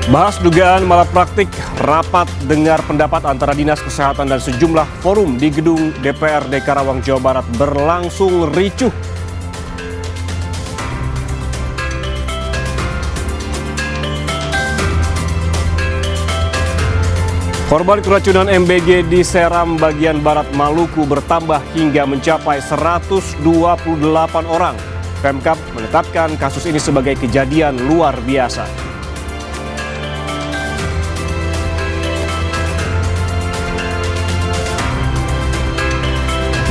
Bahas dugaan malapraktik rapat dengar pendapat antara Dinas Kesehatan dan sejumlah forum di gedung DPRD Karawang, Jawa Barat berlangsung ricuh. Korban keracunan MBG di Seram bagian barat Maluku bertambah hingga mencapai 128 orang. Pemkab menetapkan kasus ini sebagai kejadian luar biasa.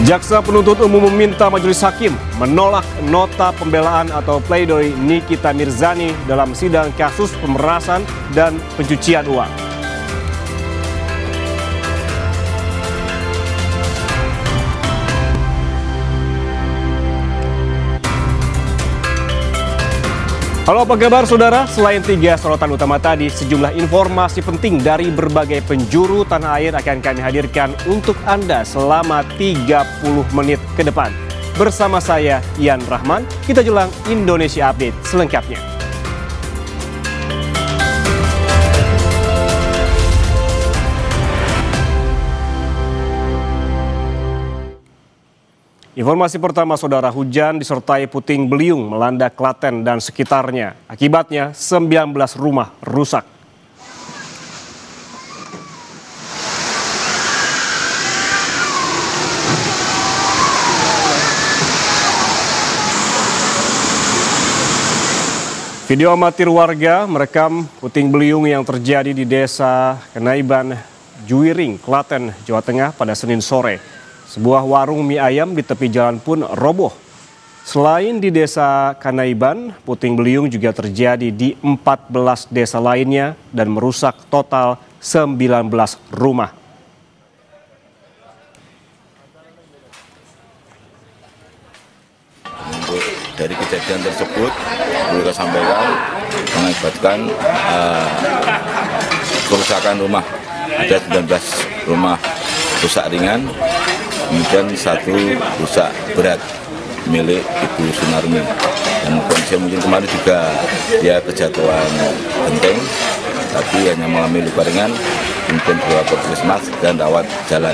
Jaksa penuntut umum meminta majelis hakim menolak nota pembelaan atau pledoi Nikita Mirzani dalam sidang kasus pemerasan dan pencucian uang. Halo, apa kabar saudara? Selain 3 sorotan utama tadi, sejumlah informasi penting dari berbagai penjuru tanah air akan kami hadirkan untuk Anda selama 30 menit ke depan. Bersama saya, Ian Rahman, kita jelang Indonesia Update selengkapnya. Informasi pertama saudara, hujan disertai puting beliung melanda Klaten dan sekitarnya. Akibatnya 19 rumah rusak. Video amatir warga merekam puting beliung yang terjadi di Desa Kanaiban, Juwiring, Klaten, Jawa Tengah pada Senin sore. Sebuah warung mie ayam di tepi jalan pun roboh. Selain di Desa Kanaiban, puting beliung juga terjadi di 14 desa lainnya dan merusak total 19 rumah. Dari kejadian tersebut, mereka sampaikan mengakibatkan kerusakan rumah. Ada 19 rumah rusak ringan, kemudian 1 rusak berat milik Ibu Sunarmi. Dan kondisi mungkin kemarin juga dia kejatuhan genteng, tapi hanya mengalami luka ringan, kemudian dibawa ke puskesmas dan rawat jalan.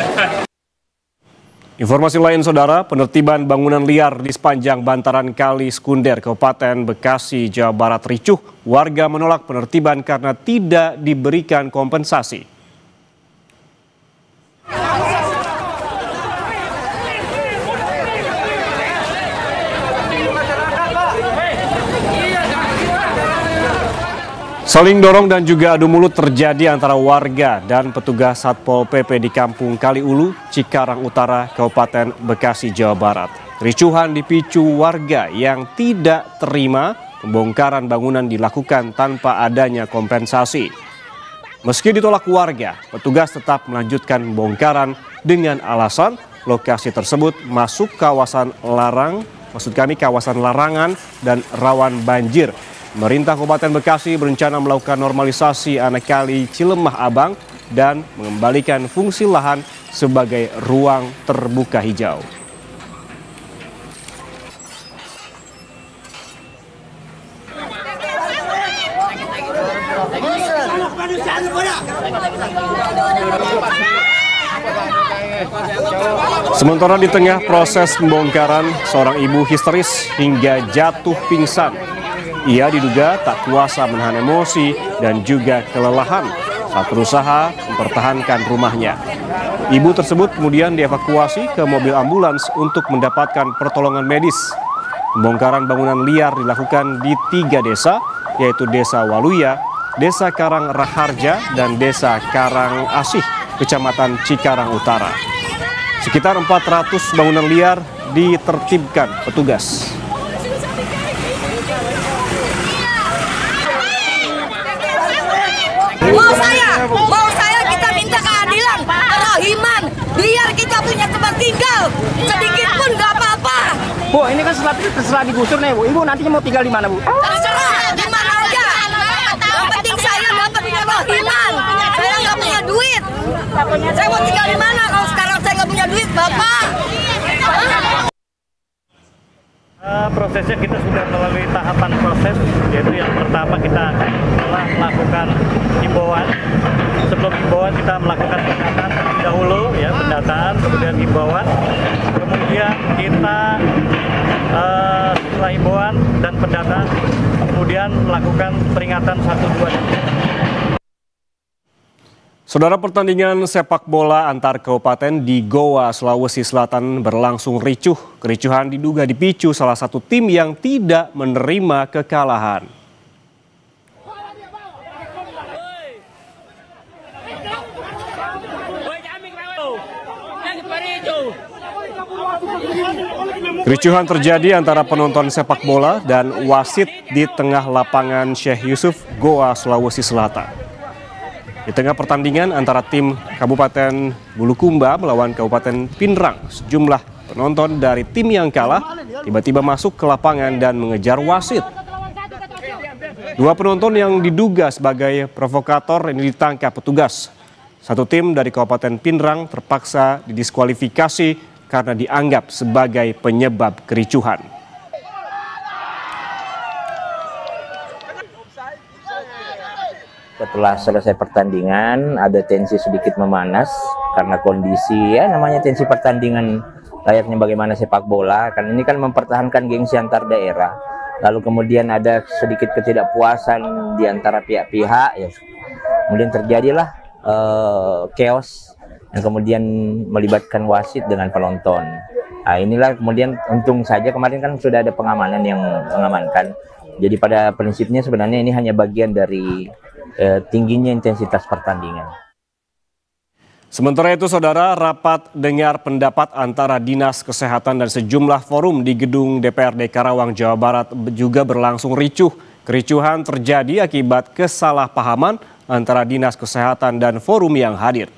Informasi lain saudara, penertiban bangunan liar di sepanjang bantaran Kali Sekunder, Kabupaten Bekasi, Jawa Barat ricuh. Warga menolak penertiban karena tidak diberikan kompensasi. Saling dorong dan juga adu mulut terjadi antara warga dan petugas Satpol PP di Kampung Kaliulu, Cikarang Utara, Kabupaten Bekasi, Jawa Barat. Kericuhan dipicu warga yang tidak terima pembongkaran bangunan dilakukan tanpa adanya kompensasi. Meski ditolak warga, petugas tetap melanjutkan pembongkaran dengan alasan lokasi tersebut masuk kawasan kawasan larangan dan rawan banjir. Pemerintah Kabupaten Bekasi berencana melakukan normalisasi anak kali Cilemah Abang dan mengembalikan fungsi lahan sebagai ruang terbuka hijau. Sementara di tengah proses pembongkaran, seorang ibu histeris hingga jatuh pingsan. Ia diduga tak kuasa menahan emosi dan juga kelelahan saat berusaha mempertahankan rumahnya. Ibu tersebut kemudian dievakuasi ke mobil ambulans untuk mendapatkan pertolongan medis. Pembongkaran bangunan liar dilakukan di 3 desa, yaitu Desa Waluya, Desa Karang Raharja, dan Desa Karang Asih, Kecamatan Cikarang Utara. Sekitar 400 bangunan liar ditertibkan petugas. Mau saya kita minta keadilan, kerahiman, biar kita punya tempat tinggal, sedikit pun nggak apa-apa. Bu, ini kan terserah digusur nih, Bu. Ibu nantinya mau tinggal di mana, Bu? Terserah, di mana aja. Yang penting saya dapat kerahiman. Saya nggak punya duit. Saya mau tinggal di mana kalau sekarang saya nggak punya duit, Bapak? prosesnya kita sudah melalui tahapan proses, yaitu yang pertama kita telah melakukan himbauan. Sebelum himbauan kita melakukan pendataan terlebih dahulu, ya, pendataan, kemudian himbauan, kemudian kita setelah himbauan dan pendataan, kemudian melakukan peringatan 1, 2. Saudara, pertandingan sepak bola antar kabupaten di Goa, Sulawesi Selatan berlangsung ricuh. Kericuhan diduga dipicu salah satu tim yang tidak menerima kekalahan. Kericuhan terjadi antara penonton sepak bola dan wasit di tengah lapangan Syekh Yusuf, Goa, Sulawesi Selatan. Di tengah pertandingan antara tim Kabupaten Bulukumba melawan Kabupaten Pinrang, sejumlah penonton dari tim yang kalah tiba-tiba masuk ke lapangan dan mengejar wasit. Dua penonton yang diduga sebagai provokator ini ditangkap petugas. Satu tim dari Kabupaten Pinrang terpaksa didiskualifikasi karena dianggap sebagai penyebab kericuhan. Setelah selesai pertandingan, ada tensi sedikit memanas karena kondisi, ya namanya tensi pertandingan layaknya bagaimana sepak bola. Kan ini kan mempertahankan gengsi antar daerah. Lalu kemudian ada sedikit ketidakpuasan di antara pihak-pihak, ya. Kemudian terjadilah chaos yang kemudian melibatkan wasit dengan penonton. Nah, inilah kemudian untung saja kemarin kan sudah ada pengamanan yang mengamankan. Jadi pada prinsipnya sebenarnya ini hanya bagian dari tingginya intensitas pertandingan. Sementara itu, saudara, rapat dengar pendapat antara Dinas Kesehatan dan sejumlah forum di gedung DPRD Karawang, Jawa Barat juga berlangsung ricuh. Kericuhan terjadi akibat kesalahpahaman antara Dinas Kesehatan dan forum yang hadir.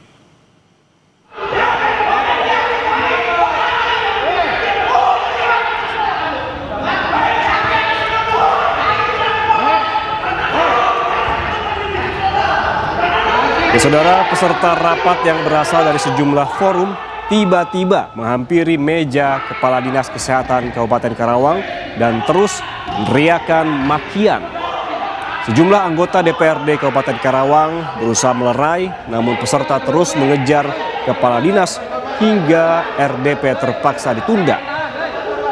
Saudara, peserta rapat yang berasal dari sejumlah forum tiba-tiba menghampiri meja Kepala Dinas Kesehatan Kabupaten Karawang dan terus meneriakan makian. Sejumlah anggota DPRD Kabupaten Karawang berusaha melerai, namun peserta terus mengejar Kepala Dinas hingga RDP terpaksa ditunda.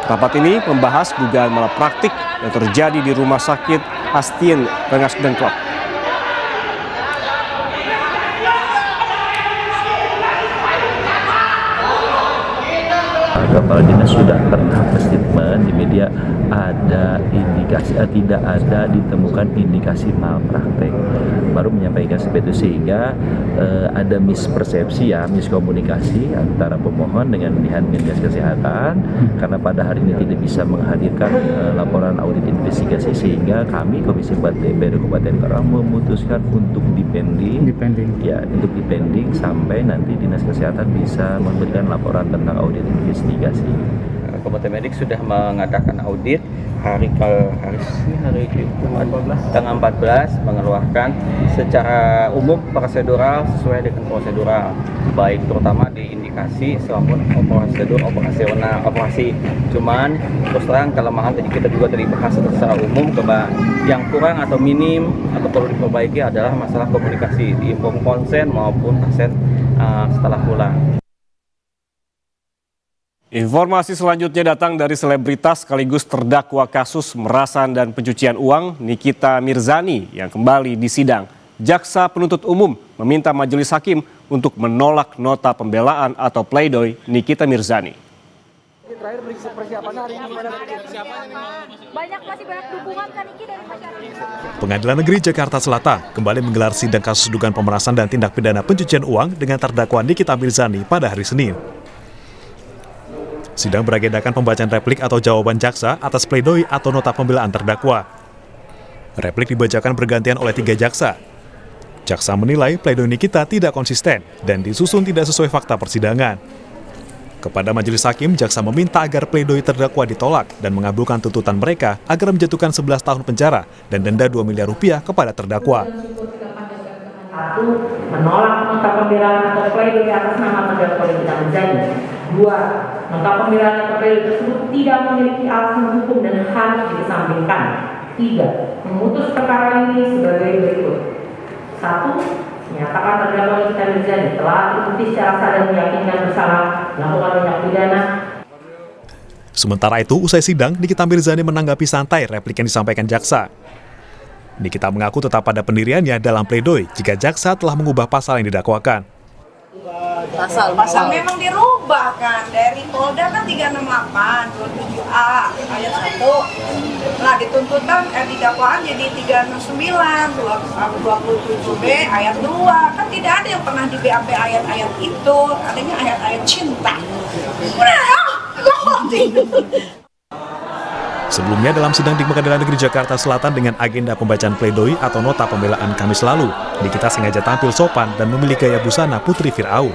Rapat ini membahas dugaan malapraktik yang terjadi di Rumah Sakit Astien Rengas Dengklok. Kepala Dinas sudah pernah berstatement di media ada indikasi tidak ada ditemukan indikasi malpraktek, baru menyampaikan seperti itu, sehingga ada mispersepsi, ya, miskomunikasi antara pemohon dengan pihak Dinas Kesehatan karena pada hari ini tidak bisa menghadirkan laporan audit investigasi, sehingga kami Komisi 4 DPRD Kabupaten Karawang memutuskan untuk dipending sampai nanti Dinas Kesehatan bisa memberikan laporan tentang audit investigasi. Komite Medik sudah mengadakan audit hari tanggal 14 mengeluarkan secara umum prosedural sesuai dengan prosedural, baik terutama di indikasi maupun prosedur operasi. Cuman terus terang kelemahan tadi kita juga tadi bahas secara umum, yang kurang atau minim atau perlu diperbaiki adalah masalah komunikasi di inform konsen maupun pasien setelah pulang. Informasi selanjutnya datang dari selebritas sekaligus terdakwa kasus merasan dan pencucian uang Nikita Mirzani yang kembali disidang. Jaksa penuntut umum meminta majelis hakim untuk menolak nota pembelaan atau pleidoy Nikita Mirzani. Masih banyak dukungan kan Niki dari masyarakat. Pengadilan Negeri Jakarta Selatan kembali menggelar sidang kasus dugaan pemerasan dan tindak pidana pencucian uang dengan terdakwa Nikita Mirzani pada hari Senin. Sidang beragendakan pembacaan replik atau jawaban jaksa atas pledoi atau nota pembelaan terdakwa. Replik dibacakan bergantian oleh 3 jaksa. Jaksa menilai pledoi Nikita tidak konsisten dan disusun tidak sesuai fakta persidangan. Kepada majelis hakim, jaksa meminta agar pledoi terdakwa ditolak dan mengabulkan tuntutan mereka agar menjatuhkan 11 tahun penjara dan denda 2 miliar rupiah kepada terdakwa. 1. Menolak nota pembelaan atau pledoi atas nama terdakwa Nikita Mirzani. 2. Nota pembelaan atau dalil tersebut tidak memiliki alasan hukum dan harus dikesampingkan. 3. Memutus perkara ini sebagai berikut. 1. Menyatakan terdakwa Nikita Mirzani telah terbukti secara sadar meyakinkan bersalah melakukan tindak pidana. Sementara itu, usai sidang, Nikita Mirzani menanggapi santai replik yang disampaikan jaksa. Nikita mengaku tetap pada pendiriannya dalam pledoi jika jaksa telah mengubah pasal yang didakwakan. Pasal memang dirubah kan, dari Polda kan 368, 27A, ayat 1. Nah, dituntutan di dakwaan jadi 369, 27B, ayat 2. Kan tidak ada yang pernah di BAP ayat-ayat itu, adanya ayat-ayat cinta. Sebelumnya dalam sidang di Pengadilan Negeri Jakarta Selatan dengan agenda pembacaan pledoi atau nota pembelaan Kamis lalu, Nikita sengaja tampil sopan dan memilih gaya busana Putri Firaun.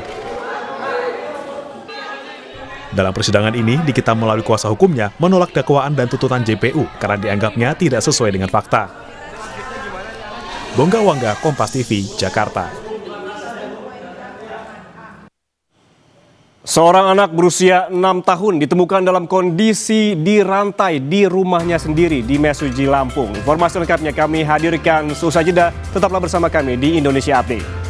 Dalam persidangan ini, Nikita melalui kuasa hukumnya menolak dakwaan dan tuntutan JPU karena dianggapnya tidak sesuai dengan fakta. Bongga Wangga, Kompas TV, Jakarta. Seorang anak berusia 6 tahun ditemukan dalam kondisi dirantai di rumahnya sendiri di Mesuji, Lampung. Informasi lengkapnya kami hadirkan seusai jeda. Tetaplah bersama kami di Indonesia Update.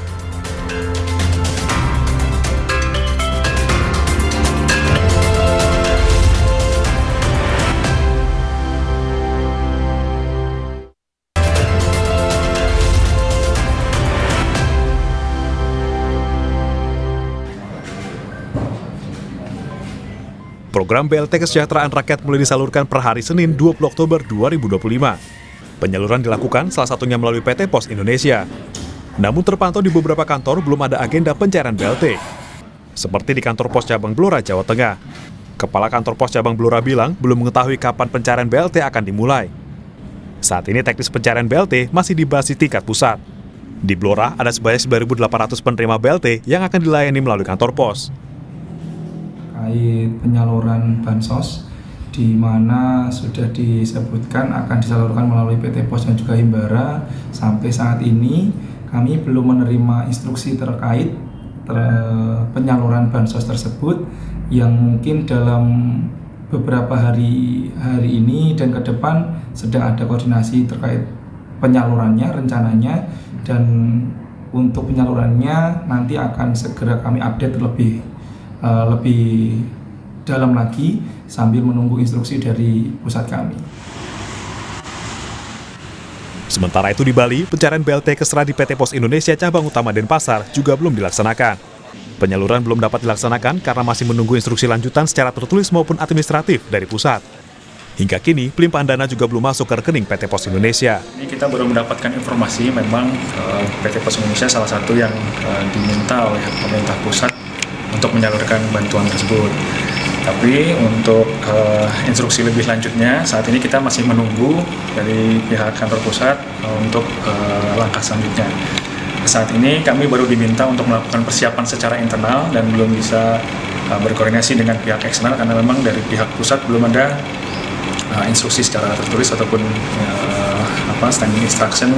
Program BLT Kesejahteraan Rakyat mulai disalurkan per hari Senin 20 Oktober 2025. Penyaluran dilakukan salah satunya melalui PT Pos Indonesia. Namun terpantau di beberapa kantor belum ada agenda pencairan BLT. Seperti di kantor Pos Cabang Blora, Jawa Tengah. Kepala kantor Pos Cabang Blora bilang belum mengetahui kapan pencairan BLT akan dimulai. Saat ini teknis pencairan BLT masih dibahas di tingkat pusat. Di Blora ada sebanyak 9.800 penerima BLT yang akan dilayani melalui kantor pos. Terkait penyaluran bansos, di mana sudah disebutkan akan disalurkan melalui PT Pos dan juga Himbara. Sampai saat ini kami belum menerima instruksi terkait penyaluran bansos tersebut, yang mungkin dalam beberapa hari ini dan ke depan sedang ada koordinasi terkait penyalurannya rencananya, dan untuk penyalurannya nanti akan segera kami update lebih dalam lagi sambil menunggu instruksi dari pusat kami. Sementara itu di Bali, pencarian BLT Kesra di PT Pos Indonesia Cabang Utama Denpasar juga belum dilaksanakan. Penyaluran belum dapat dilaksanakan karena masih menunggu instruksi lanjutan secara tertulis maupun administratif dari pusat. Hingga kini, pelimpahan dana juga belum masuk ke rekening PT Pos Indonesia. Ini kita baru mendapatkan informasi memang PT Pos Indonesia salah satu yang diminta oleh pemerintah pusat untuk menyalurkan bantuan tersebut. Tapi untuk instruksi lebih lanjutnya, saat ini kita masih menunggu dari pihak kantor pusat untuk langkah selanjutnya. Saat ini kami baru diminta untuk melakukan persiapan secara internal dan belum bisa berkoordinasi dengan pihak eksternal karena memang dari pihak pusat belum ada instruksi secara tertulis ataupun standing instruction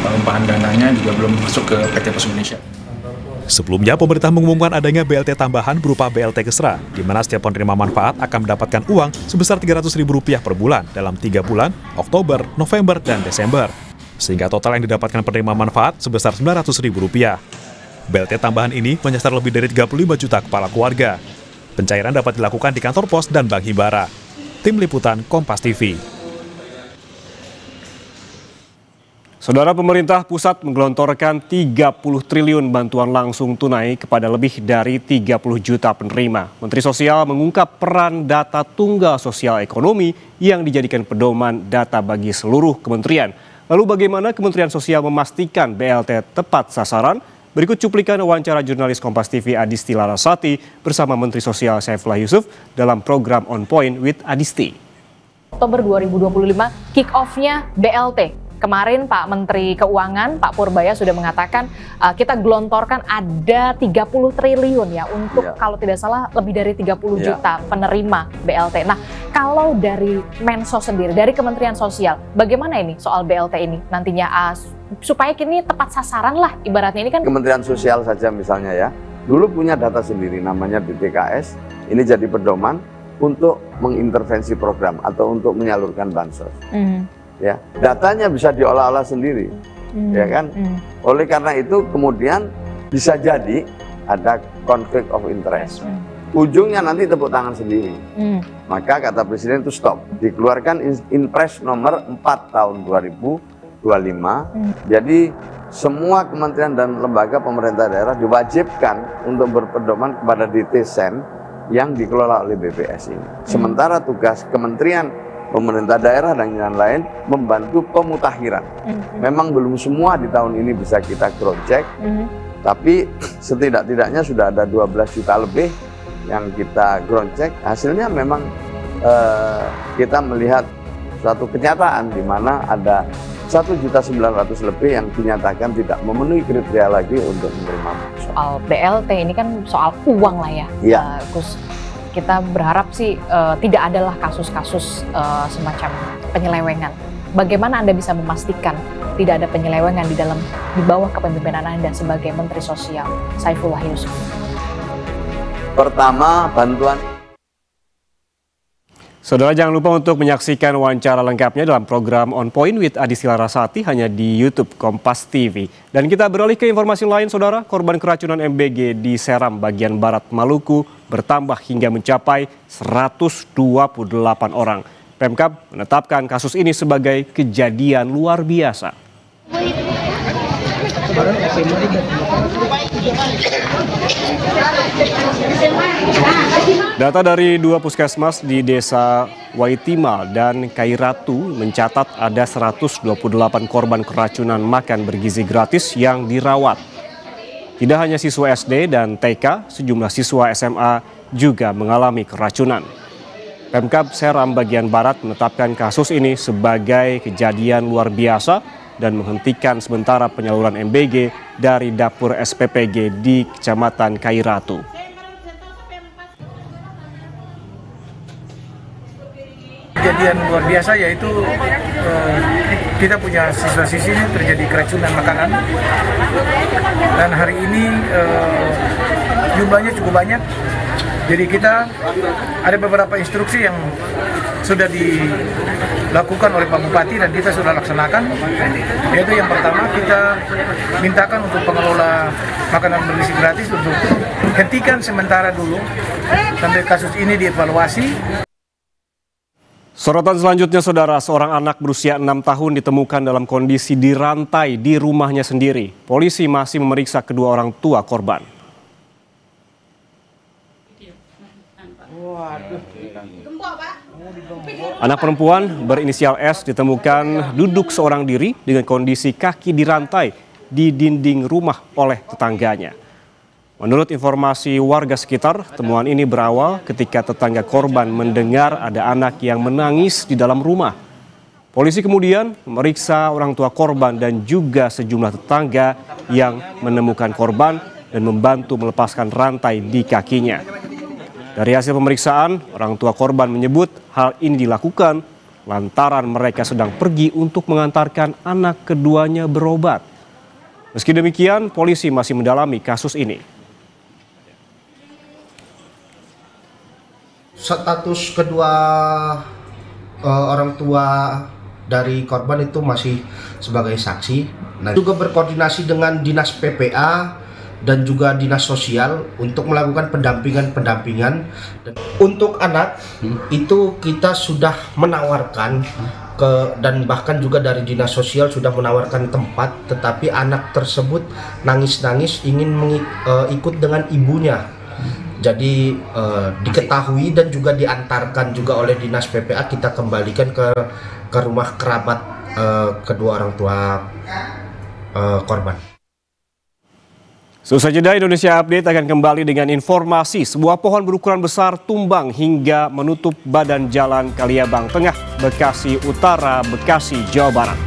pelimpahan dananya juga belum masuk ke PT Pos Indonesia. Sebelumnya, pemerintah mengumumkan adanya BLT tambahan berupa BLT Kesra, di mana setiap penerima manfaat akan mendapatkan uang sebesar Rp300.000 per bulan dalam 3 bulan, Oktober, November, dan Desember. Sehingga total yang didapatkan penerima manfaat sebesar Rp900.000. BLT tambahan ini menyasar lebih dari 35 juta kepala keluarga. Pencairan dapat dilakukan di kantor pos dan Bank Himbara. Tim Liputan Kompas TV. Saudara, pemerintah pusat menggelontorkan 30 triliun bantuan langsung tunai kepada lebih dari 30 juta penerima. Menteri Sosial mengungkap peran data tunggal sosial ekonomi yang dijadikan pedoman data bagi seluruh kementerian. Lalu bagaimana Kementerian Sosial memastikan BLT tepat sasaran? Berikut cuplikan wawancara jurnalis Kompas TV Adisti Larasati bersama Menteri Sosial Saifullah Yusuf dalam program On Point with Adisti. Oktober 2025 kick-off-nya BLT. Kemarin Pak Menteri Keuangan, Pak Purbaya sudah mengatakan kita gelontorkan ada 30 triliun ya untuk kalau tidak salah lebih dari 30 juta penerima BLT. Nah, kalau dari Mensos sendiri, dari Kementerian Sosial, bagaimana ini soal BLT ini nantinya supaya kini tepat sasaran lah ibaratnya ini kan. Kementerian Sosial saja misalnya ya, dulu punya data sendiri namanya DTKS, ini jadi pedoman untuk mengintervensi program atau untuk menyalurkan bansos. Ya, datanya bisa diolah-olah sendiri, ya kan? Oleh karena itu kemudian bisa jadi ada conflict of interest. Ujungnya nanti tepuk tangan sendiri. Maka kata Presiden itu stop. Dikeluarkan Inpres nomor 4 tahun 2025. Jadi semua kementerian dan lembaga pemerintah daerah diwajibkan untuk berpedoman kepada DTSEN yang dikelola oleh BPS ini. Sementara tugas kementerian, pemerintah daerah dan lain-lain membantu pemutakhiran. Memang belum semua di tahun ini bisa kita cross check, tapi setidak-tidaknya sudah ada 12 juta lebih yang kita ground check. Hasilnya memang kita melihat suatu kenyataan di mana ada 1.900.000 lebih yang dinyatakan tidak memenuhi kriteria lagi untuk menerima bansos. Soal BLT ini kan soal uang lah ya, Gus. Kita berharap sih tidak adalah kasus-kasus semacam penyelewengan. Bagaimana Anda bisa memastikan tidak ada penyelewengan di bawah kepemimpinan Anda sebagai Menteri Sosial Saifullah Yusuf? Pertama, bantuan. Saudara, jangan lupa untuk menyaksikan wawancara lengkapnya dalam program On Point with Adisila Rasati hanya di YouTube Kompas TV. Dan kita beralih ke informasi lain, saudara. Korban keracunan MBG di Seram bagian barat Maluku bertambah hingga mencapai 128 orang. Pemkab menetapkan kasus ini sebagai kejadian luar biasa. Data dari 2 puskesmas di Desa Waitima dan Kairatu mencatat ada 128 korban keracunan makan bergizi gratis yang dirawat. Tidak hanya siswa SD dan TK, sejumlah siswa SMA juga mengalami keracunan. Pemkab Seram bagian barat menetapkan kasus ini sebagai kejadian luar biasa dan menghentikan sementara penyaluran MBG dari dapur SPPG di Kecamatan Kairatu. Kejadian luar biasa yaitu kita punya siswa-siswi ini terjadi keracunan makanan, dan hari ini jumlahnya cukup banyak. Jadi kita ada beberapa instruksi yang sudah dilakukan oleh Pak Bupati dan kita sudah laksanakan, yaitu yang pertama kita mintakan untuk pengelola makanan bergizi gratis untuk hentikan sementara dulu sampai kasus ini dievaluasi. Sorotan selanjutnya, saudara, seorang anak berusia 6 tahun ditemukan dalam kondisi dirantai di rumahnya sendiri. Polisi masih memeriksa kedua orang tua korban. Anak perempuan berinisial S ditemukan duduk seorang diri dengan kondisi kaki dirantai di dinding rumah oleh tetangganya. Menurut informasi warga sekitar, temuan ini berawal ketika tetangga korban mendengar ada anak yang menangis di dalam rumah. Polisi kemudian memeriksa orang tua korban dan juga sejumlah tetangga yang menemukan korban dan membantu melepaskan rantai di kakinya. Dari hasil pemeriksaan, orang tua korban menyebut hal ini dilakukan lantaran mereka sedang pergi untuk mengantarkan anak keduanya berobat. Meski demikian, polisi masih mendalami kasus ini. Status kedua orang tua dari korban itu masih sebagai saksi. Nah, juga berkoordinasi dengan Dinas PPA dan juga Dinas Sosial untuk melakukan pendampingan. Untuk anak itu kita sudah menawarkan dan bahkan juga dari Dinas Sosial sudah menawarkan tempat, tetapi anak tersebut nangis-nangis ingin ikut dengan ibunya. Jadi diketahui dan juga diantarkan juga oleh Dinas PPA, kita kembalikan ke rumah kerabat kedua orang tua korban. Selesai jeda, Indonesia Update akan kembali dengan informasi sebuah pohon berukuran besar tumbang hingga menutup badan jalan Kaliabang Tengah, Bekasi Utara, Bekasi, Jawa Barat.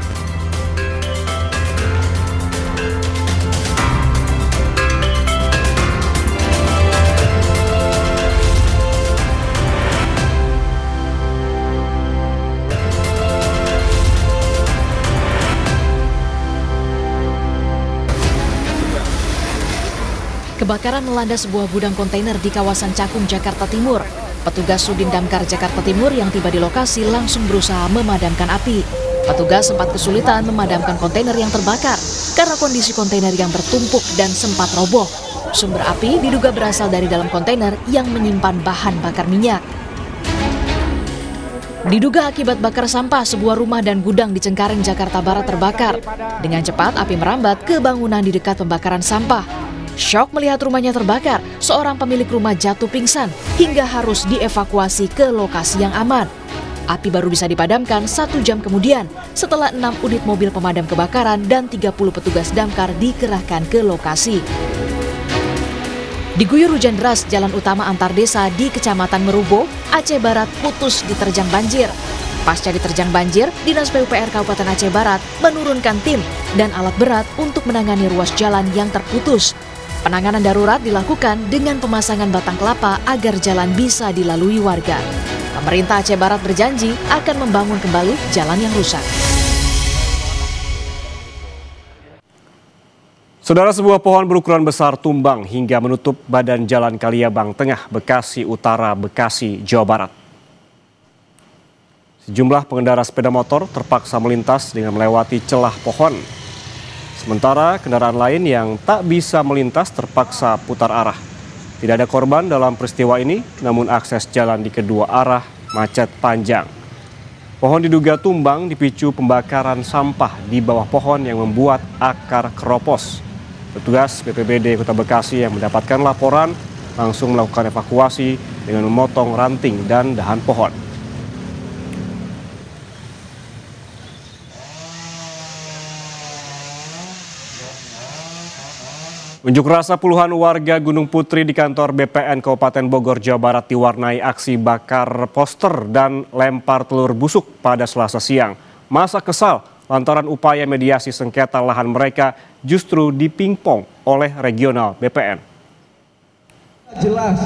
Kebakaran melanda sebuah gudang kontainer di kawasan Cakung, Jakarta Timur. Petugas Sudin Damkar Jakarta Timur yang tiba di lokasi langsung berusaha memadamkan api. Petugas sempat kesulitan memadamkan kontainer yang terbakar karena kondisi kontainer yang bertumpuk dan sempat roboh. Sumber api diduga berasal dari dalam kontainer yang menyimpan bahan bakar minyak. Diduga akibat bakar sampah, sebuah rumah dan gudang di Cengkareng, Jakarta Barat terbakar. Dengan cepat, api merambat ke bangunan di dekat pembakaran sampah. Syok melihat rumahnya terbakar, seorang pemilik rumah jatuh pingsan hingga harus dievakuasi ke lokasi yang aman. Api baru bisa dipadamkan 1 jam kemudian setelah 6 unit mobil pemadam kebakaran dan 30 petugas damkar dikerahkan ke lokasi. Diguyur hujan deras, jalan utama antar desa di Kecamatan Merubo, Aceh Barat putus diterjang banjir. Pasca diterjang banjir, Dinas PUPR Kabupaten Aceh Barat menurunkan tim dan alat berat untuk menangani ruas jalan yang terputus. Penanganan darurat dilakukan dengan pemasangan batang kelapa agar jalan bisa dilalui warga. Pemerintah Aceh Barat berjanji akan membangun kembali jalan yang rusak. Saudara, sebuah pohon berukuran besar tumbang hingga menutup badan Jalan Kaliabang Tengah, Bekasi Utara, Bekasi, Jawa Barat. Sejumlah pengendara sepeda motor terpaksa melintas dengan melewati celah pohon. Sementara kendaraan lain yang tak bisa melintas terpaksa putar arah. Tidak ada korban dalam peristiwa ini, namun akses jalan di kedua arah macet panjang. Pohon diduga tumbang dipicu pembakaran sampah di bawah pohon yang membuat akar keropos. Petugas BPBD Kota Bekasi yang mendapatkan laporan langsung melakukan evakuasi dengan memotong ranting dan dahan pohon. Unjuk rasa puluhan warga Gunung Putri di kantor BPN Kabupaten Bogor, Jawa Barat diwarnai aksi bakar poster dan lempar telur busuk pada Selasa siang. Masa kesal lantaran upaya mediasi sengketa lahan mereka justru dipingpong oleh regional BPN. Jelas.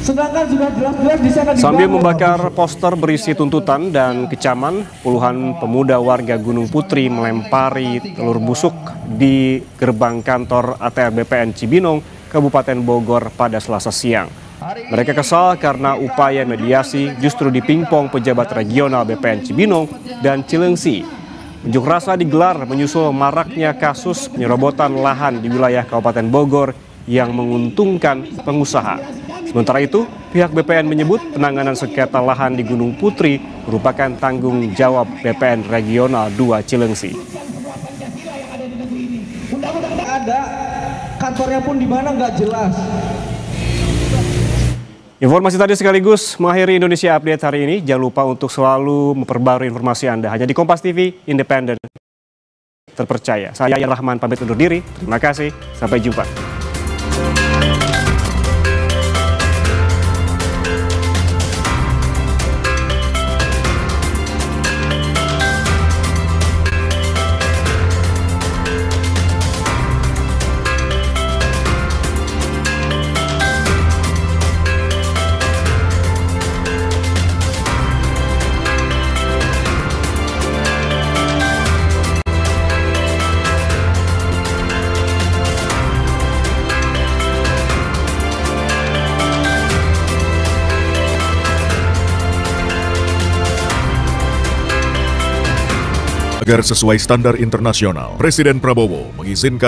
Sedangkan sudah jelas-jelas di sana. Sambil membakar poster berisi tuntutan dan kecaman, puluhan pemuda warga Gunung Putri melempari telur busuk di gerbang kantor ATR BPN Cibinong, Kabupaten Bogor pada Selasa siang. Mereka kesal karena upaya mediasi justru dipingpong pejabat regional BPN Cibinong dan Cilengsi. Unjuk rasa digelar menyusul maraknya kasus penyerobotan lahan di wilayah Kabupaten Bogor yang menguntungkan pengusaha. Sementara itu, pihak BPN menyebut penanganan sengketa lahan di Gunung Putri merupakan tanggung jawab BPN Regional 2 Cilengsi. Ada kantornya pun di mana nggak jelas. Informasi tadi sekaligus mengakhiri Indonesia Update hari ini. Jangan lupa untuk selalu memperbarui informasi Anda hanya di Kompas TV, independen, terpercaya. Saya Ian Rahman pamit undur diri. Terima kasih. Sampai jumpa. Agar sesuai standar internasional, Presiden Prabowo mengizinkan